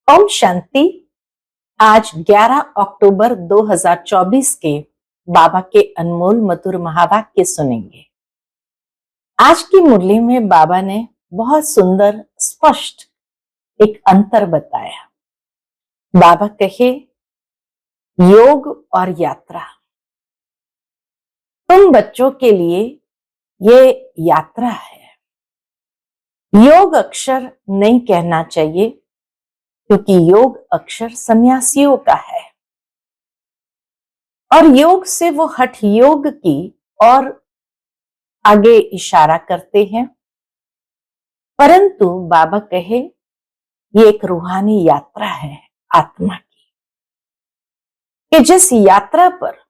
ओम शांति। आज 11 अक्टूबर 2024 के बाबा के अनमोल मधुर महावाक्य सुनेंगे। आज की मुरली में बाबा ने बहुत सुंदर स्पष्ट एक अंतर बताया। बाबा कहे, योग और यात्रा। तुम बच्चों के लिए ये यात्रा है। योग अक्षर नहीं कहना चाहिए, क्योंकि योग अक्षर सन्यासियों का है और योग से वो हठ योग की और आगे इशारा करते हैं। परंतु बाबा कहे, ये एक रूहानी यात्रा है आत्मा की, कि जिस यात्रा पर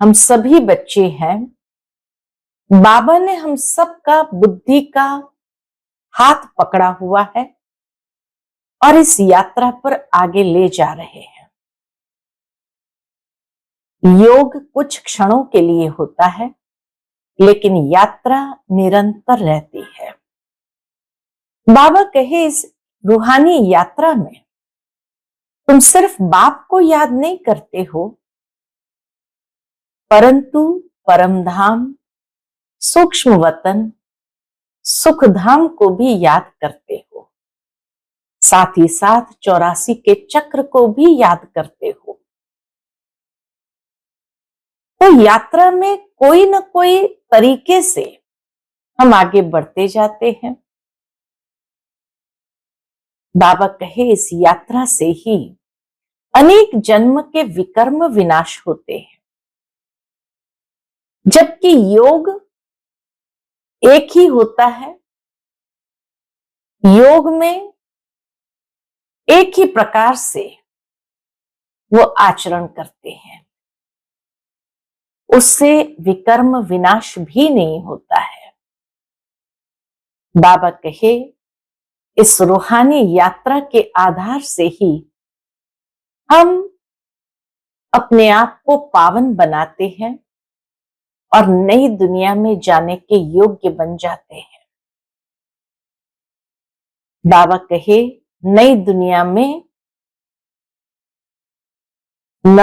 हम सभी बच्चे हैं, बाबा ने हम सबका बुद्धि का हाथ पकड़ा हुआ है और इस यात्रा पर आगे ले जा रहे हैं। योग कुछ क्षणों के लिए होता है, लेकिन यात्रा निरंतर रहती है। बाबा कहे, इस रूहानी यात्रा में तुम सिर्फ बाप को याद नहीं करते हो, परंतु परमधाम, सूक्ष्म वतन, सुखधाम को भी याद करते हो। साथ ही साथ 84 के चक्र को भी याद करते हो। तो यात्रा में कोई न कोई तरीके से हम आगे बढ़ते जाते हैं। बाबा कहे, इस यात्रा से ही अनेक जन्म के विकर्म विनाश होते हैं, जबकि योग एक ही होता है। योग में एक ही प्रकार से वो आचरण करते हैं, उससे विकर्म विनाश भी नहीं होता है। बाबा कहे, इस रूहानी यात्रा के आधार से ही हम अपने आप को पावन बनाते हैं और नई दुनिया में जाने के योग्य बन जाते हैं। बाबा कहे, नई दुनिया में न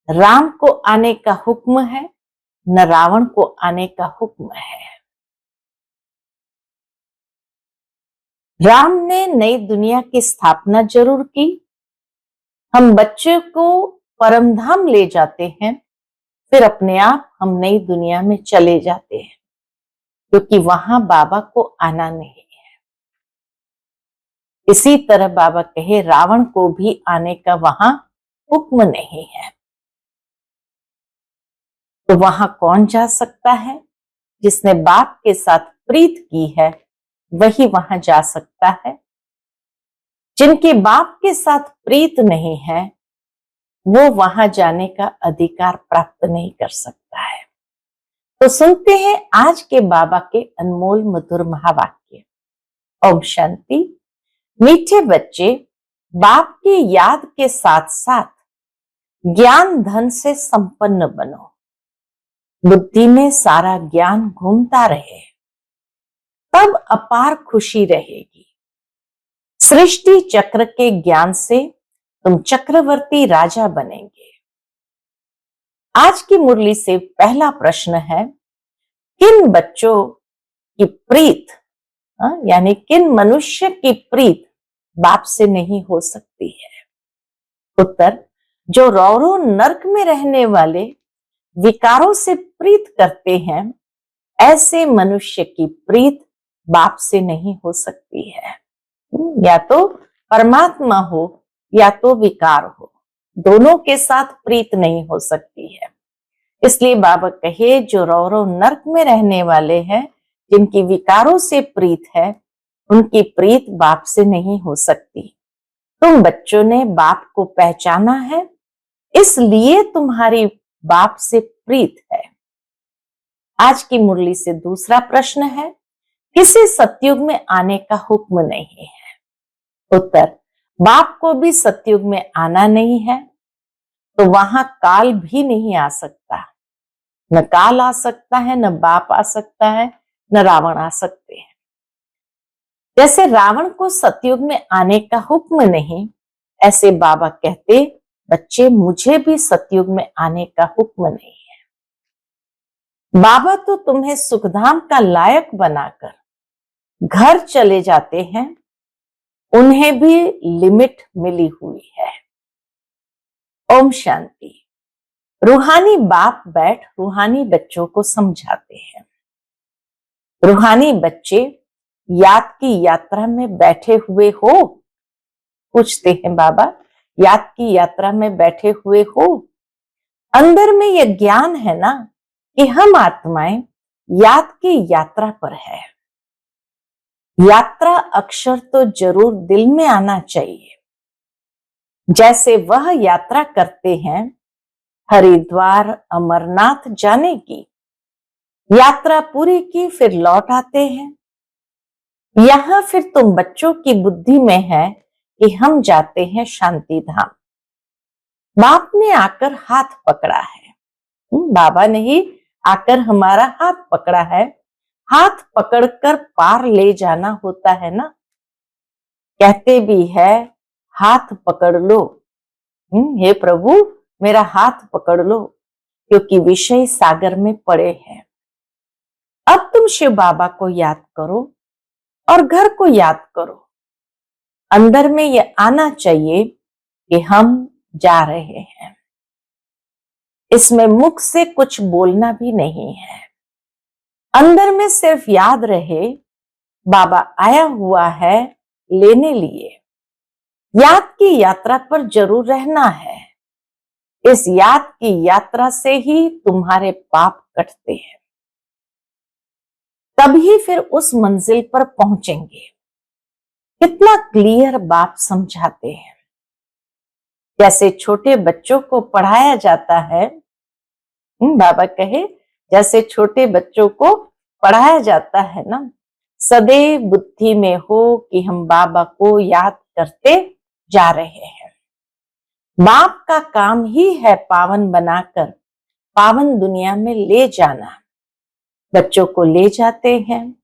राम को आने का हुक्म है, न रावण को आने का हुक्म है। राम ने नई दुनिया की स्थापना जरूर की, हम बच्चे को परमधाम ले जाते हैं, फिर अपने आप हम नई दुनिया में चले जाते हैं, क्योंकि वहां बाबा को आना नहीं है। इसी तरह बाबा कहे, रावण को भी आने का वहां हुक्म नहीं है। तो वहां कौन जा सकता है? जिसने बाप के साथ प्रीत की है, वही वहां जा सकता है। जिनके बाप के साथ प्रीत नहीं है, वो वहां जाने का अधिकार प्राप्त नहीं कर सकता है। तो सुनते हैं आज के बाबा के अनमोल मधुर महावाक्य। ओम शांति। मीठे बच्चे, बाप की याद के साथ साथ ज्ञान धन से संपन्न बनो। बुद्धि में सारा ज्ञान घूमता रहे, तब अपार खुशी रहेगी। सृष्टि चक्र के ज्ञान से तुम चक्रवर्ती राजा बनेंगे। आज की मुरली से पहला प्रश्न है, किन बच्चों की प्रीत, यानी किन मनुष्य की प्रीत बाप से नहीं हो सकती है? उत्तर, जो रौरो नर्क में रहने वाले विकारों से प्रीत करते हैं, ऐसे मनुष्य की प्रीत बाप से नहीं हो सकती है। या तो परमात्मा हो या तो विकार हो, दोनों के साथ प्रीत नहीं हो सकती है। इसलिए बाबा कहे, जो रौरो नर्क में रहने वाले हैं, जिनकी विकारों से प्रीत है, उनकी प्रीत बाप से नहीं हो सकती। तुम बच्चों ने बाप को पहचाना है, इसलिए तुम्हारी बाप से प्रीत है। आज की मुरली से दूसरा प्रश्न है, किसी सतयुग में आने का हुक्म नहीं है। उत्तर, बाप को भी सतयुग में आना नहीं है, तो वहां काल भी नहीं आ सकता। न काल आ सकता है, न बाप आ सकता है, न रावण आ सकते हैं। जैसे रावण को सतयुग में आने का हुक्म नहीं, ऐसे बाबा कहते, बच्चे मुझे भी सतयुग में आने का हुक्म नहीं है। बाबा तो तुम्हें सुखधाम का लायक बनाकर घर चले जाते हैं, उन्हें भी लिमिट मिली हुई है। ओम शांति। रूहानी बाप बैठ रूहानी बच्चों को समझाते हैं। रूहानी बच्चे याद की यात्रा में बैठे हुए हो? पूछते हैं बाबा, याद की यात्रा में बैठे हुए हो? अंदर में यह ज्ञान है ना कि हम आत्माएं याद की यात्रा पर है। यात्रा अक्षर तो जरूर दिल में आना चाहिए। जैसे वह यात्रा करते हैं हरिद्वार अमरनाथ जाने की, यात्रा पूरी की फिर लौट आते हैं। यहां फिर तुम बच्चों की बुद्धि में है कि हम जाते हैं शांति धाम। बाप ने आकर हाथ पकड़ा है। बाबा ने ही आकर हमारा हाथ पकड़ा है। हाथ पकड़कर पार ले जाना होता है ना। कहते भी है हाथ पकड़ लो, हे प्रभु मेरा हाथ पकड़ लो, क्योंकि विषय सागर में पड़े हैं। अब तुम शिव बाबा को याद करो और घर को याद करो। अंदर में ये आना चाहिए कि हम जा रहे हैं। इसमें मुख से कुछ बोलना भी नहीं है। अंदर में सिर्फ याद रहे बाबा आया हुआ है लेने लिए। याद की यात्रा पर जरूर रहना है। इस याद की यात्रा से ही तुम्हारे पाप कटते हैं, तभी फिर उस मंजिल पर पहुंचेंगे। कितना क्लियर बाप समझाते हैं। जैसे छोटे बच्चों को पढ़ाया जाता है, बाबा कहे जैसे छोटे बच्चों को पढ़ाया जाता है ना, सदैव बुद्धि में हो कि हम बाबा को याद करते जा रहे हैं। बाप का काम ही है पावन बनाकर पावन दुनिया में ले जाना। बच्चों को ले जाते हैं,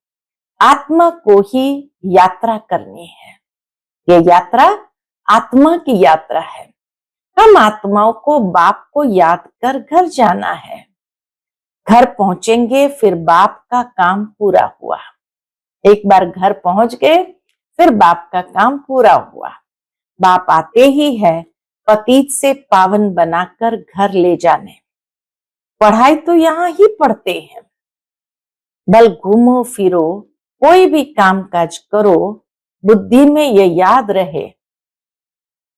आत्मा को ही यात्रा करनी है। ये यात्रा आत्मा की यात्रा है। हम आत्माओं को बाप को याद कर घर जाना है। घर पहुंचेंगे फिर बाप का काम पूरा हुआ। एक बार घर पहुंच गए फिर बाप का काम पूरा हुआ। बाप आते ही है पतित से पावन बनाकर घर ले जाने। पढ़ाई तो यहां ही पढ़ते हैं। बल घूमो फिरो कोई भी काम काज करो, बुद्धि में ये याद रहे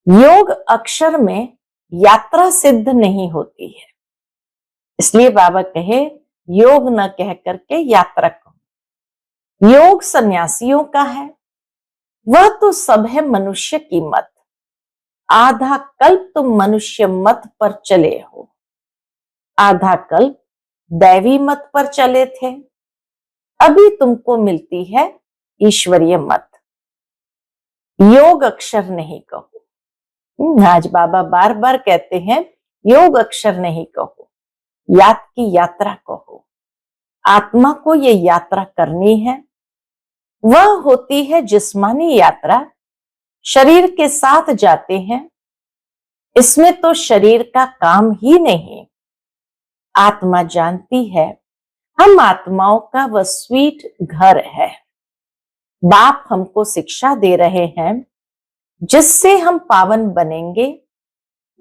योग अक्षर में यात्रा सिद्ध नहीं होती है। इसलिए बाबा कहे योग न कह करके यात्रा करो। योग सन्यासियों का है, वह तो सब है मनुष्य की मत। आधा कल्प तुम मनुष्य मत पर चले हो, आधा कल्प दैवी मत पर चले थे। अभी तुमको मिलती है ईश्वरीय मत। योग अक्षर नहीं कहो। आज बाबा बार बार कहते हैं योग अक्षर नहीं कहो, याद की यात्रा कहो। आत्मा को ये यात्रा करनी है। वह होती है जिस्मानी यात्रा, शरीर के साथ जाते हैं। इसमें तो शरीर का काम ही नहीं। आत्मा जानती है हम आत्माओं का वह स्वीट घर है। बाप हमको शिक्षा दे रहे हैं जिससे हम पावन बनेंगे।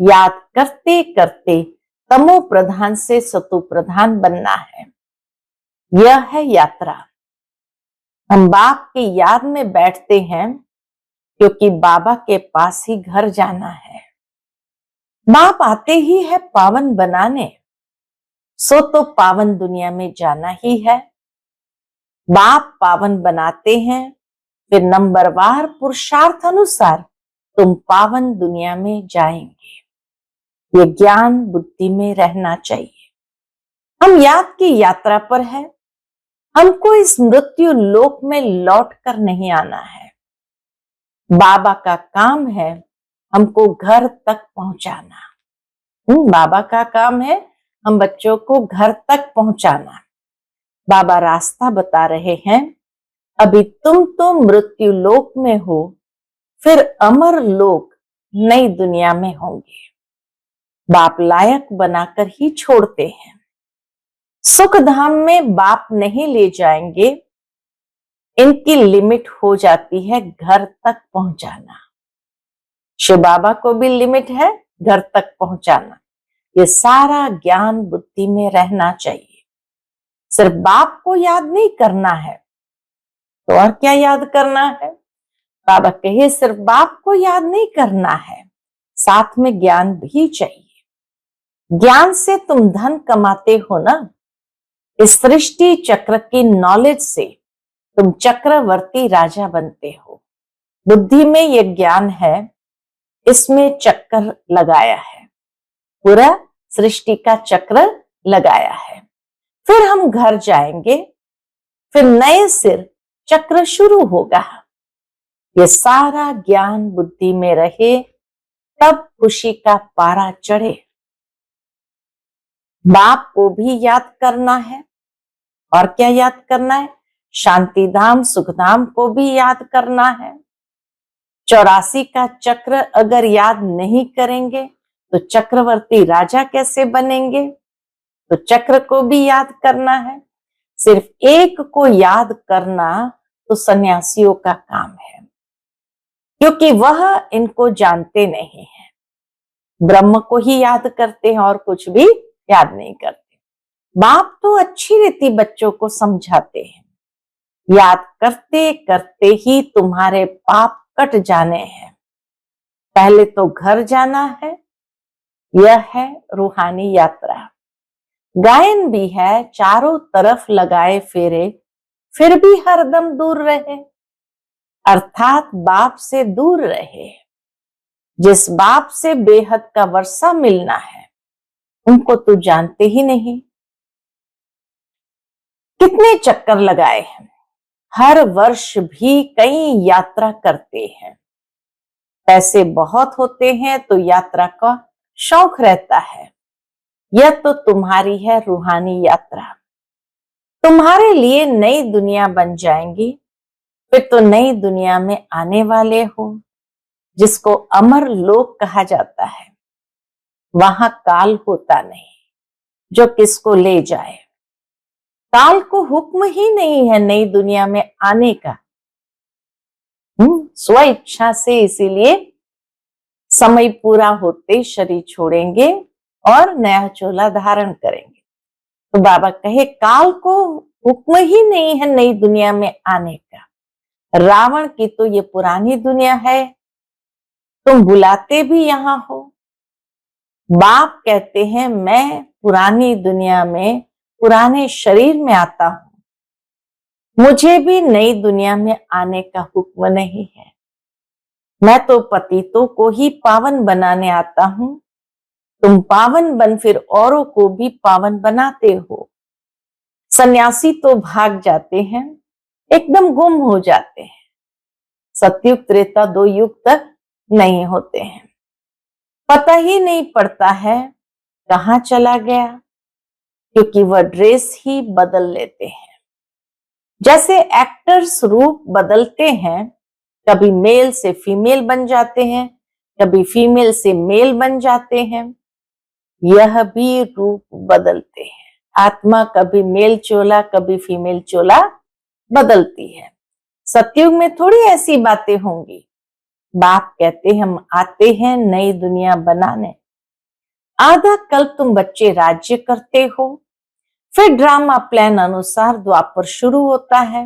याद करते करते तमो प्रधान से सतो प्रधान बनना है। यह है यात्रा। हम बाप की याद में बैठते हैं क्योंकि बाबा के पास ही घर जाना है। बाप आते ही है पावन बनाने, सो तो पावन दुनिया में जाना ही है। बाप पावन बनाते हैं, फिर नंबरवार पुरुषार्थ अनुसार तुम पावन दुनिया में जाएंगे। ये ज्ञान बुद्धि में रहना चाहिए। हम याद की यात्रा पर है। हमको इस मृत्यु लोक में लौट कर नहीं आना है। बाबा का काम है हमको घर तक पहुंचाना। बाबा का काम है हम बच्चों को घर तक पहुंचाना। बाबा रास्ता बता रहे हैं। अभी तुम तो मृत्यु लोक में हो, फिर अमर लोक नई दुनिया में होंगे। बाप लायक बनाकर ही छोड़ते हैं। सुख धाम में बाप नहीं ले जाएंगे, इनकी लिमिट हो जाती है घर तक पहुंचाना। शिव बाबा को भी लिमिट है घर तक पहुंचाना। ये सारा ज्ञान बुद्धि में रहना चाहिए। सिर्फ बाप को याद नहीं करना है तो और क्या याद करना है। बाबा कहे सिर्फ बाप को याद नहीं करना है, साथ में ज्ञान भी चाहिए। ज्ञान से तुम धन कमाते हो ना, इस सृष्टि चक्र की नॉलेज से तुम चक्रवर्ती राजा बनते हो। बुद्धि में ये ज्ञान है, इसमें चक्कर लगाया है, पूरा सृष्टि का चक्र लगाया है। फिर हम घर जाएंगे, फिर नए सिर चक्र शुरू होगा। ये सारा ज्ञान बुद्धि में रहे, तब खुशी का पारा चढ़े। बाप को भी याद करना है। और क्या याद करना है? शांति धाम सुख धाम को भी याद करना है। 84 का चक्र अगर याद नहीं करेंगे तो चक्रवर्ती राजा कैसे बनेंगे? तो चक्र को भी याद करना है। सिर्फ एक को याद करना तो सन्यासियों का काम है, क्योंकि वह इनको जानते नहीं है। ब्रह्म को ही याद करते हैं और कुछ भी याद नहीं करते। बाप तो अच्छी रीति बच्चों को समझाते हैं, याद करते करते ही तुम्हारे पाप कट जाने हैं। पहले तो घर जाना है, यह है रूहानी यात्रा। गायन भी है, चारों तरफ लगाए फेरे, फिर भी हरदम दूर रहे, अर्थात बाप से दूर रहे। जिस बाप से बेहद का वर्षा मिलना है, उनको तो जानते ही नहीं। कितने चक्कर लगाए हैं, हर वर्ष भी कई यात्रा करते हैं। पैसे बहुत होते हैं तो यात्रा का शौक रहता है। यह तो तुम्हारी है रूहानी यात्रा। तुम्हारे लिए नई दुनिया बन जाएंगी, फिर तो नई दुनिया में आने वाले हो, जिसको अमर लोक कहा जाता है। वहां काल होता नहीं जो किसको ले जाए। काल को हुक्म ही नहीं है नई दुनिया में आने का, स्व इच्छा से। इसीलिए समय पूरा होते शरीर छोड़ेंगे और नया चोला धारण करेंगे। तो बाबा कहे काल को हुक्म ही नहीं है नई दुनिया में आने का। रावण की तो ये पुरानी दुनिया है, तुम बुलाते भी यहां हो। बाप कहते हैं मैं पुरानी दुनिया में पुराने शरीर में आता हूं, मुझे भी नई दुनिया में आने का हुक्म नहीं है। मैं तो पतितों को ही पावन बनाने आता हूं। तुम पावन बन फिर औरों को भी पावन बनाते हो। सन्यासी तो भाग जाते हैं, एकदम गुम हो जाते हैं। सतयुग त्रेता 2 युग तक नहीं होते हैं, पता ही नहीं पड़ता है कहां चला गया, क्योंकि वह ड्रेस ही बदल लेते हैं। जैसे एक्टर्स रूप बदलते हैं, कभी मेल से फीमेल बन जाते हैं, कभी फीमेल से मेल बन जाते हैं। यह भी रूप बदलते हैं। आत्मा कभी मेल चोला कभी फीमेल चोला बदलती है। सतयुग में थोड़ी ऐसी बातें होंगी। बाप कहते हम आते हैं नई दुनिया बनाने। आधा कल्प तुम बच्चे राज्य करते हो, फिर ड्रामा प्लान अनुसार द्वापर शुरू होता है।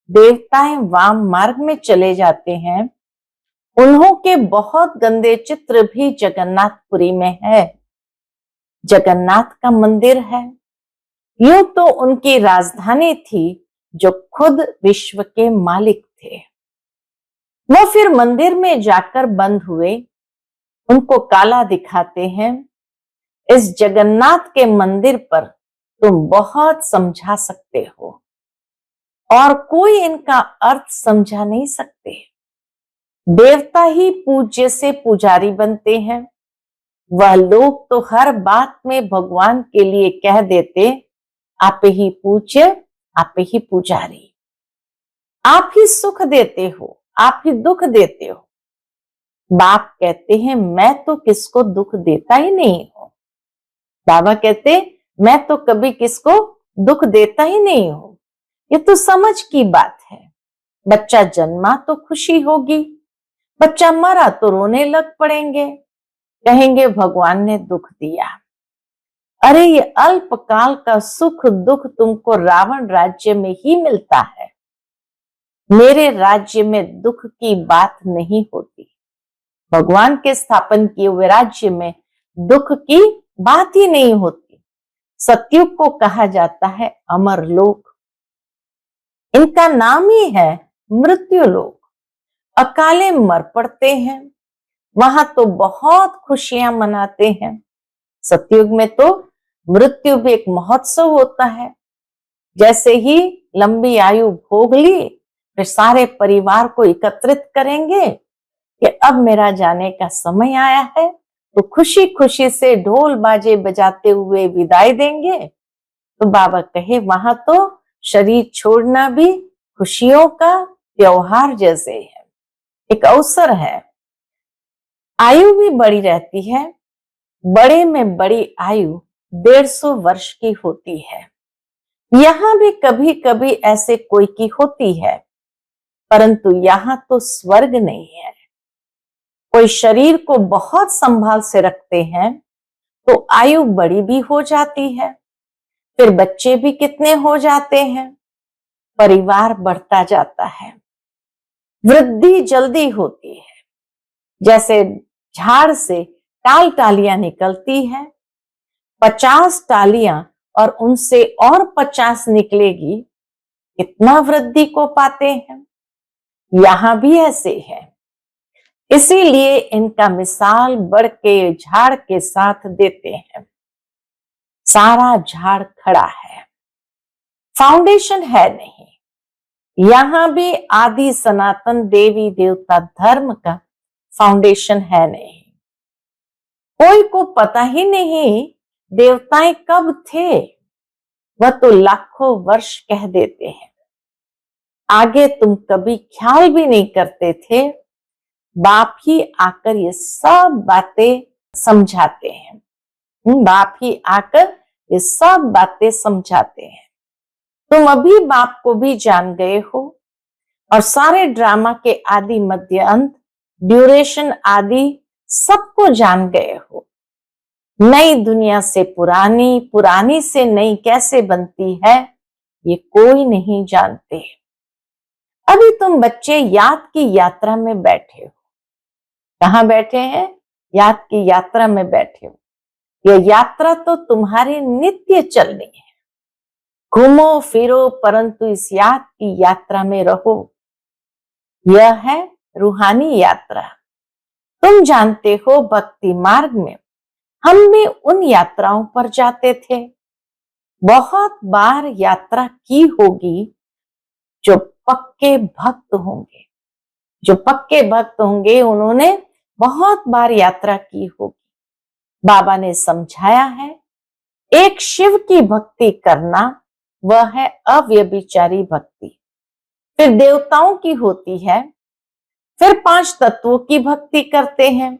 देवताएं वाम मार्ग में चले जाते हैं। उन्हों के बहुत गंदे चित्र भी जगन्नाथपुरी में है। जगन्नाथ का मंदिर है। यूं तो उनकी राजधानी थी, जो खुद विश्व के मालिक थे। वो फिर मंदिर में जाकर बंद हुए। उनको काला दिखाते हैं। इस जगन्नाथ के मंदिर पर तुम बहुत समझा सकते हो, और कोई इनका अर्थ समझा नहीं सकते। देवता ही पूज्य से पुजारी बनते हैं। वह लोग तो हर बात में भगवान के लिए कह देते, आप ही पूज्य आप ही पुजारी। आप ही सुख देते हो, आप ही दुख देते हो। बाप कहते हैं मैं तो किसको दुख देता ही नहीं हूं। बाबा कहते मैं तो कभी किसको दुख देता ही नहीं हूं। ये तो समझ की बात है। बच्चा जन्मा तो खुशी होगी, बच्चा मरा तो रोने लग पड़ेंगे, कहेंगे भगवान ने दुख दिया। अरे ये अल्पकाल का सुख दुख तुमको रावण राज्य में ही मिलता है, मेरे राज्य में दुख की बात नहीं होती। भगवान के स्थापन किए हुए राज्य में दुख की बात ही नहीं होती। सतयुग को कहा जाता है अमर लोक, इनका नाम ही है मृत्यु लोक। अकाले मर पड़ते हैं, वहां तो बहुत खुशियां मनाते हैं। सतयुग में तो मृत्यु भी एक महोत्सव होता है। जैसे ही लंबी आयु भोग ली, फिर सारे परिवार को एकत्रित करेंगे कि अब मेरा जाने का समय आया है, तो खुशी खुशी से ढोल बाजे बजाते हुए विदाई देंगे। तो बाबा कहे वहां तो शरीर छोड़ना भी खुशियों का त्योहार जैसे है, एक अवसर है। आयु भी बड़ी रहती है, बड़े में बड़ी आयु 150 वर्ष की होती है। यहां भी कभी कभी ऐसे कोई की होती है, परंतु यहां तो स्वर्ग नहीं है। कोई शरीर को बहुत संभाल से रखते हैं तो आयु बड़ी भी हो जाती है, फिर बच्चे भी कितने हो जाते हैं, परिवार बढ़ता जाता है, वृद्धि जल्दी होती है। जैसे झाड़ से टाल टालियां निकलती है, 50 टालियां और उनसे और 50 निकलेगी, कितना वृद्धि को पाते हैं। यहां भी ऐसे है, इसीलिए इनका मिसाल बढ़ के झाड़ के साथ देते हैं। सारा झाड़ खड़ा है, फाउंडेशन है नहीं। यहां भी आदि सनातन देवी देवता धर्म का फाउंडेशन है नहीं। कोई को पता ही नहीं देवताएं कब थे, वह तो लाखों वर्ष कह देते हैं। आगे तुम कभी ख्याल भी नहीं करते थे, बाप ही आकर ये सब बातें समझाते हैं। बाप ही आकर ये सब बातें समझाते हैं। तुम अभी बाप को भी जान गए हो और सारे ड्रामा के आदि मध्य अंत ड्यूरेशन आदि सबको जान गए हो। नई दुनिया से पुरानी, पुरानी से नई कैसे बनती है, ये कोई नहीं जानते। अभी तुम बच्चे याद की यात्रा में बैठे हो। कहां बैठे हैं? याद की यात्रा में बैठे हो। यह यात्रा तो तुम्हारी नित्य चलनी है। घूमो फिरो परंतु इस याद की यात्रा में रहो। यह है रूहानी यात्रा। तुम जानते हो भक्ति मार्ग में हम भी उन यात्राओं पर जाते थे। बहुत बार यात्रा की होगी। जो पक्के भक्त होंगे, जो पक्के भक्त होंगे, उन्होंने बहुत बार यात्रा की होगी। बाबा ने समझाया है, एक शिव की भक्ति करना वह है अव्यभिचारी भक्ति। फिर देवताओं की होती है, फिर 5 तत्वों की भक्ति करते हैं।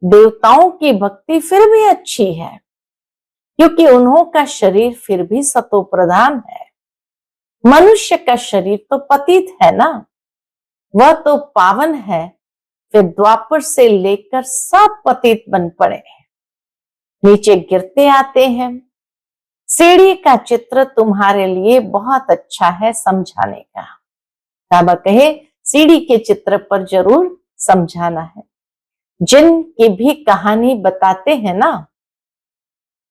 देवताओं की भक्ति फिर भी अच्छी है, क्योंकि उन्हों का शरीर फिर भी सतो प्रधान है। मनुष्य का शरीर तो पतित है ना, वह तो पावन है। फिर द्वापर से लेकर सब पतित बन पड़े हैं, नीचे गिरते आते हैं। सीढ़ी का चित्र तुम्हारे लिए बहुत अच्छा है समझाने का। बाबा कहे सीढ़ी के चित्र पर जरूर समझाना है। जिनकी भी कहानी बताते हैं ना,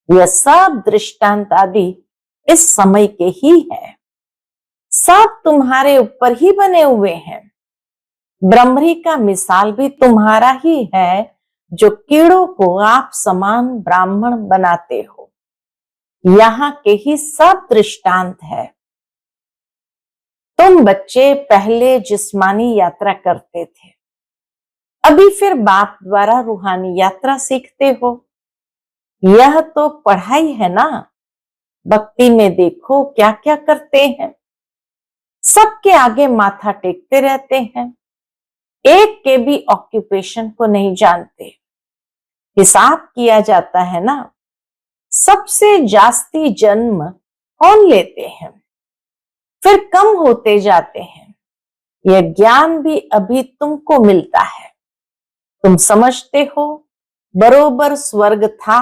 यह सब दृष्टांत आदि इस समय के ही है। सब तुम्हारे ऊपर ही बने हुए हैं। ब्रह्मरी का मिसाल भी तुम्हारा ही है, जो कीड़ों को आप समान ब्राह्मण बनाते हो। यहाँ के ही सब दृष्टांत है। तुम बच्चे पहले जिस्मानी यात्रा करते थे, अभी फिर बाप द्वारा रूहानी यात्रा सीखते हो। यह तो पढ़ाई है ना। भक्ति में देखो क्या क्या करते हैं। सबके आगे माथा टेकते रहते हैं, एक के भी ऑक्यूपेशन को नहीं जानते। हिसाब किया जाता है ना, सबसे जास्ती जन्म कौन लेते हैं, फिर कम होते जाते हैं। यह ज्ञान भी अभी तुमको मिलता है। तुम समझते हो बरोबर स्वर्ग था।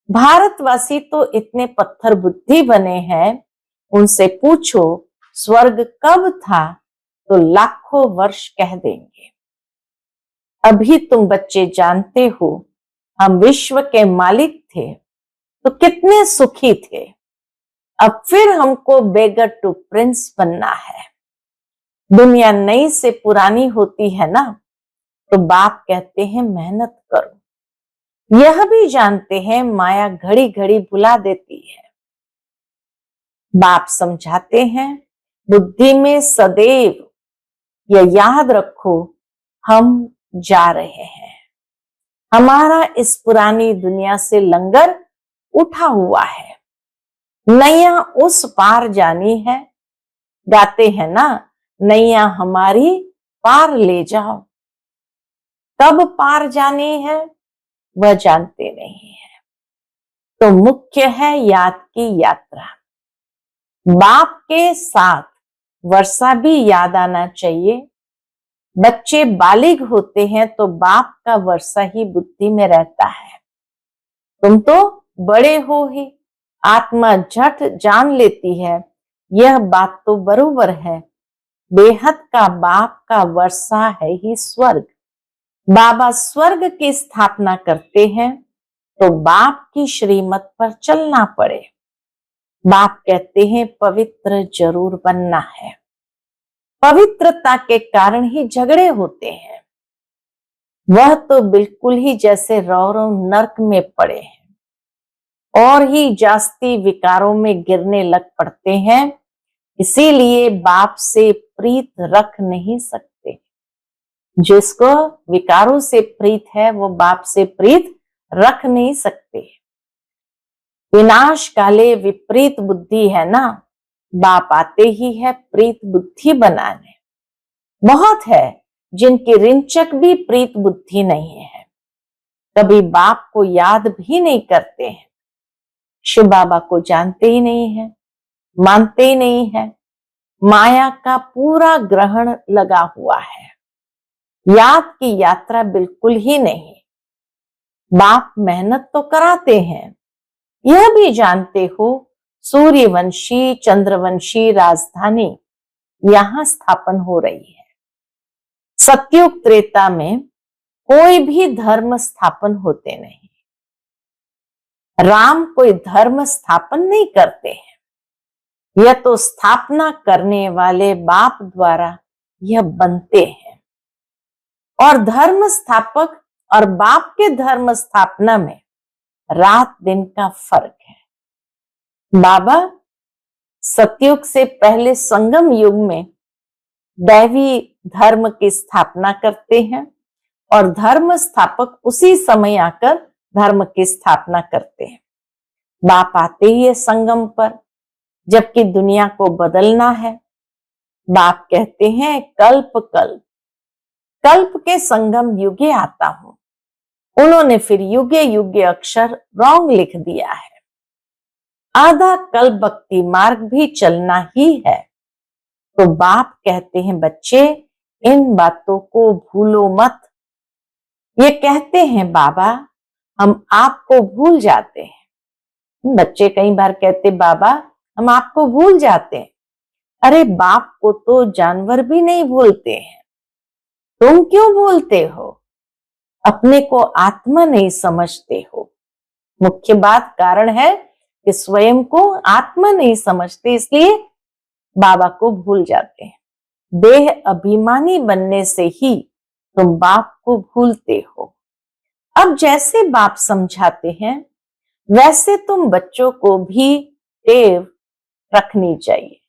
भारतवासी तो इतने पत्थर बुद्धि बने हैं, उनसे पूछो स्वर्ग कब था तो लाखों वर्ष कह देंगे। अभी तुम बच्चे जानते हो हम विश्व के मालिक थे तो कितने सुखी थे, अब फिर हमको बेगर टू प्रिंस बनना है। दुनिया नई से पुरानी होती है ना, तो बाप कहते हैं मेहनत करो। यह भी जानते हैं माया घड़ी घड़ी बुला देती है। बाप समझाते हैं बुद्धि में सदैव यह याद रखो हम जा रहे हैं। हमारा इस पुरानी दुनिया से लंगर उठा हुआ है, नैया उस पार जानी है। गाते हैं ना, नैया हमारी पार ले जाओ। कब पार जानी है वह जानते नहीं है। तो मुख्य है याद की यात्रा। बाप के साथ वर्षा भी याद आना चाहिए। बच्चे बालिग होते हैं तो बाप का वर्षा ही बुद्धि में रहता है। तुम तो बड़े हो ही, आत्मा झट जान लेती है। यह बात तो बरोबर है। बेहद का बाप का वर्षा है ही स्वर्ग। बाबा स्वर्ग की स्थापना करते हैं तो बाप की श्रीमत पर चलना पड़े। बाप कहते हैं पवित्र जरूर बनना है। पवित्रता के कारण ही झगड़े होते हैं। वह तो बिल्कुल ही जैसे रौरव नर्क में पड़े हैं और ही जास्ती विकारों में गिरने लग पड़ते हैं। इसीलिए बाप से प्रीत रख नहीं सकते। जिसको विकारों से प्रीत है वो बाप से प्रीत रख नहीं सकते। विनाश काले विपरीत बुद्धि है ना, बाप आते ही है प्रीत बुद्धि बनाने। बहुत है जिनकी रिंचक भी प्रीत बुद्धि नहीं है, कभी बाप को याद भी नहीं करते हैं, शिव बाबा को जानते ही नहीं है, मानते ही नहीं है। माया का पूरा ग्रहण लगा हुआ है, याद की यात्रा बिल्कुल ही नहीं। बाप मेहनत तो कराते हैं, यह भी जानते हो सूर्यवंशी चंद्रवंशी राजधानी यहां स्थापन हो रही है। सतयुग त्रेता में कोई भी धर्म स्थापन होते नहीं। राम कोई धर्म स्थापन नहीं करते हैं, यह तो स्थापना करने वाले बाप द्वारा यह बनते हैं। और धर्म स्थापक और बाप के धर्म स्थापना में रात दिन का फर्क है। बाबा सतयुग से पहले संगम युग में दैवी धर्म की स्थापना करते हैं और धर्म स्थापक उसी समय आकर धर्म की स्थापना करते हैं। बाप आते ही है संगम पर, जबकि दुनिया को बदलना है। बाप कहते हैं कल्प कल्प, कल्प के संगम युगे आता हूं। उन्होंने फिर युगे युगे अक्षर रॉन्ग लिख दिया है। आधा कल्प भक्ति मार्ग भी चलना ही है। तो बाप कहते हैं बच्चे इन बातों को भूलो मत। ये कहते हैं बाबा हम आपको भूल जाते हैं। बच्चे कई बार कहते बाबा हम आपको भूल जाते हैं। अरे बाप को तो जानवर भी नहीं भूलते हैं, तुम क्यों भूलते हो? अपने को आत्मा नहीं समझते हो। मुख्य बात कारण है कि स्वयं को आत्मा नहीं समझते, इसलिए बाबा को भूल जाते हैं। देह अभिमानी बनने से ही तुम बाप को भूलते हो। अब जैसे बाप समझाते हैं वैसे तुम बच्चों को भी टेव रखनी चाहिए।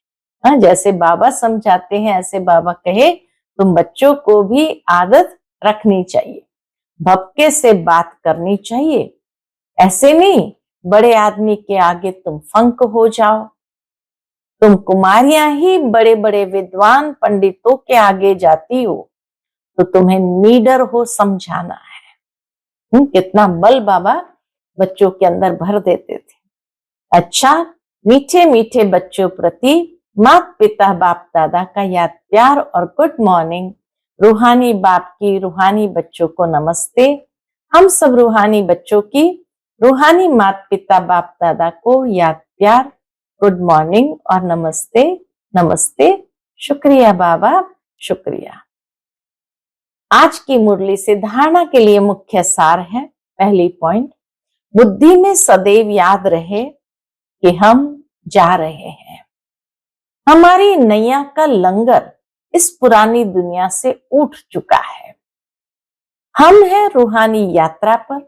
हाँ, जैसे बाबा समझाते हैं ऐसे बाबा कहे तुम बच्चों को भी आदत रखनी चाहिए। भपके से बात करनी चाहिए, ऐसे नहीं बड़े आदमी के आगे तुम फंक हो जाओ। तुम कुमारियां ही बड़े बड़े विद्वान पंडितों के आगे जाती हो, तो तुम्हें नीडर हो समझाना है। कितना बल बाबा बच्चों के अंदर भर देते थे। अच्छा, मीठे मीठे बच्चों प्रति माता पिता बाप दादा का याद प्यार और गुड मॉर्निंग। रूहानी बाप की रूहानी बच्चों को नमस्ते। हम सब रूहानी बच्चों की रूहानी माता पिता बाप दादा को याद प्यार, गुड मॉर्निंग और नमस्ते। नमस्ते। शुक्रिया बाबा, शुक्रिया। आज की मुरली से धारणा के लिए मुख्य सार है। पहली पॉइंट, बुद्धि में सदैव याद रहे कि हम जा रहे हैं। हमारी नैया का लंगर इस पुरानी दुनिया से उठ चुका है। हम हैं रूहानी यात्रा पर।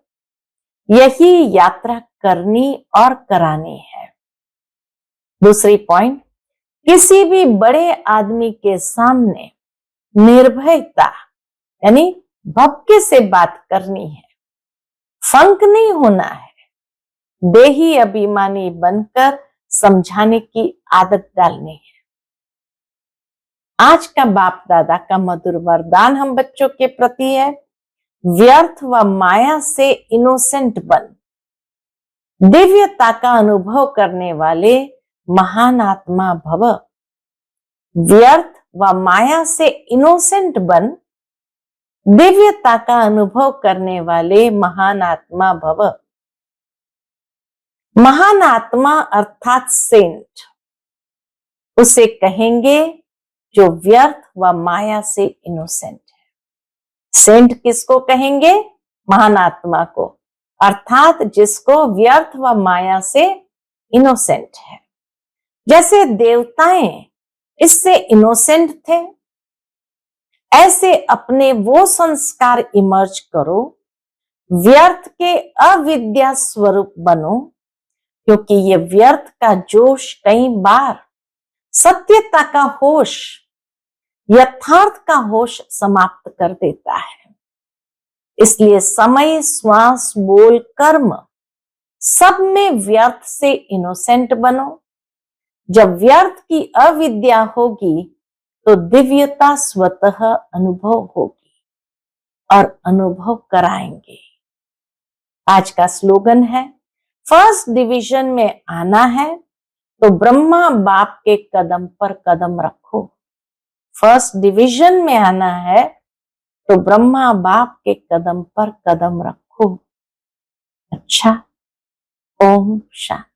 यही यात्रा करनी और करानी है। दूसरी पॉइंट, किसी भी बड़े आदमी के सामने निर्भयता यानी भक्ति से बात करनी है। फंक नहीं होना है। देही अभिमानी बनकर समझाने की आदत डालनी है। आज का बाप दादा का मधुर वरदान हम बच्चों के प्रति है, व्यर्थ व माया से इनोसेंट बन। दिव्यता का अनुभव करने वाले महान आत्मा भव। व्यर्थ व माया से इनोसेंट बन, दिव्यता का अनुभव करने वाले महान आत्मा भव। महान आत्मा अर्थात सेंट, उसे कहेंगे जो व्यर्थ व माया से इनोसेंट है। सेंट किसको कहेंगे? महान आत्मा को, अर्थात जिसको व्यर्थ व माया से इनोसेंट है। जैसे देवताएं इससे इनोसेंट थे, ऐसे अपने वो संस्कार इमर्ज करो, व्यर्थ के अविद्या स्वरूप बनो, क्योंकि ये व्यर्थ का जोश कई बार सत्यता का होश, यथार्थ का होश समाप्त कर देता है। इसलिए समय, श्वास, बोल, कर्म सब में व्यर्थ से इनोसेंट बनो। जब व्यर्थ की अविद्या होगी तो दिव्यता स्वतः अनुभव होगी और अनुभव कराएंगे। आज का स्लोगन है, फर्स्ट डिवीजन में आना है तो ब्रह्मा बाप के कदम पर कदम रखो। फर्स्ट डिवीजन में आना है तो ब्रह्मा बाप के कदम पर कदम रखो। अच्छा, ओम शांति।